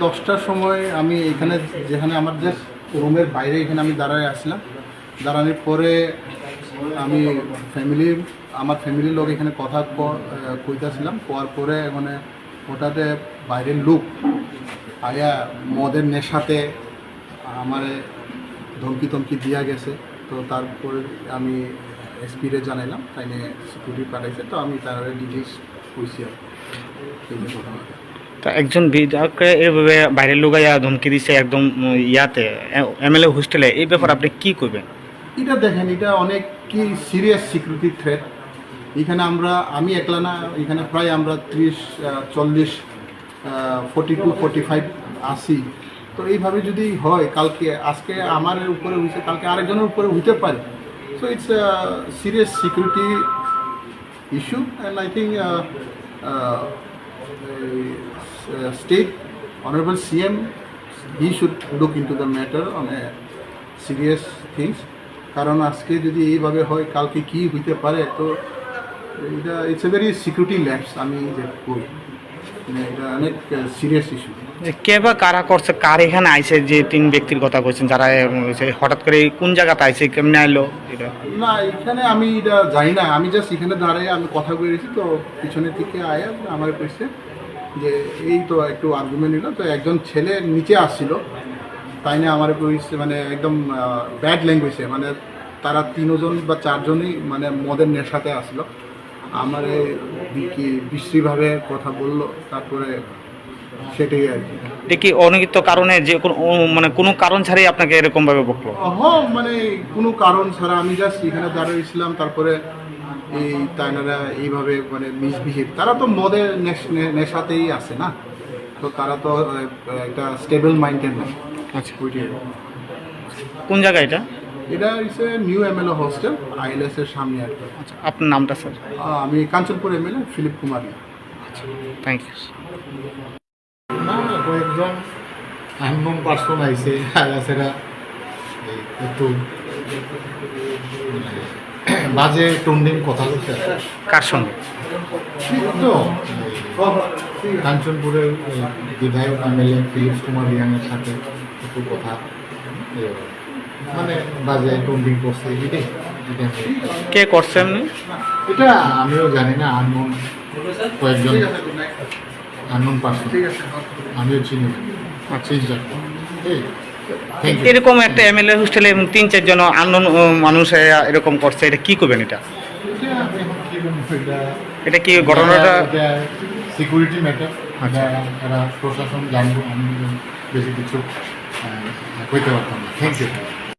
10টার সময় আমি এখানে যেখানে আমার যে রুমের বাইরে এখানে আমি দাঁড়ায় আসলাম, দাঁড়ানোর পরে আমি আমার ফ্যামিলির লোক এখানে কথা কইতেছিলাম, কোয়ার পরে মানে হঠাৎ বাইরের লোক আয়া মদের নেশাতে আমার ধমকি দিয়া গেছে। তো তারপরে আমি এসপিরে জানাইলাম, তাই নিয়ে সিকিউরিটি পাঠাইছে। তো আমি তার ডিটেলস কইছি আর এই যে ঘটনা। তো একজন বিধায়ককে এইভাবে বাইরের লোক আয়া ধমকি দিচ্ছে একদম ইয়াতে এমএলএ হোস্টেলে, এই ব্যাপারে আপনি কি করবেন? এটা দেখেন, এটা অনেক কি সিরিয়াস সিকিউরিটি থ্রেট। এখানে আমি একলা না, এখানে প্রায় আমরা 30-40 42-45 আসি। তো এইভাবে যদি হয়, আজকে আমার উপরে হয়েছে, কালকে আরেকজনের উপরে হইতে পারে। So it's serious security issue and I think state honorable CM, he should look into the matter on a serious things, কারণ আজকে যদি এইভাবে হয় কালকে কি হইতে পারে। তো এটা it's a very security lapse. আমি যে বলি এটা অনেক সিরিয়াস ইস্যু। কে বা কারা করছে, কার এখানে আইছে যে 3 ব্যক্তির কথা বলছেন যারা হঠাৎ করে কোন জায়গাতে আইছে, কেমনে আইলো এটা? না, এখানে আমি এটা জানি না। আমি জাস্ট এখানে দাঁড়িয়ে আমি কথা বলেছি, তো পিছনের দিকে আয়া আমার কইছে যে এই তো একটু আর্গুমেন্ট নিল। তো একজন ছেলে নিচে আসছিল, তাই না আমার কইছে মানে একদম ব্যাড ল্যাঙ্গুয়েজে, মানে তারা 3 জন বা 4 জনই মানে মদের নেশাতে আসলো। আমার কি বিশ্রীভাবে কথা বললো, তারপরে সেটাই আর কি। এটা কি অনিয়মিত কারণে যে মানে কোনো কারণ ছাড়াই আপনাকে এরকম ভাবে বকলো? মানে কোনো কারণ ছাড়া আমি জাস্ট এখানে দাঁড়িয়েছিলাম, তারপরে এই তাইনারা এইভাবে মানে মিসবিহেভ। তারা তো মদের নেশাতেই আছে না, তো তারা তো একটা স্টেবল মাইন্ডের না। আচ্ছা, কোন জায়গা এটা? এটা হচ্ছে নিউ এমএলএ হোস্টেল, ILS এর সামনে আর কি। আচ্ছা, আপনার নামটা স্যার? আমি কাঞ্চনপুর এমএলএ ফিলিপ কুমারী। আচ্ছা, থ্যাংক ইউ। না, কয়েকজন আননোন পার্সন আইসে আইলাসেরা একটু বাজে টন্ডিং কথা বলছে। কার সঙ্গে? ঠিক তো কাঞ্চনপুরের বিধায়ক MLA ফিলিপ কুমার রিয়াংয়ের সাথে একটু কথা মানে বাজে টন্ডিং করছে। কে করছে এমনি? এটা আমিও জানি না। আননোন কয়েকজন আননোন পার্সন, আমিও চিনি না। এরকম একটা এমএলএ হোস্টেলে 3-4 জন আননোন মানুষ এরকম করছে, এটা কি করবেন? এটা কি ঘটনাটা সিকিউরিটি ম্যাটার। আচ্ছা, এরা প্রশাসন জানবো, আমি বেশি কিছু কইতে পারতাম না। Thank you.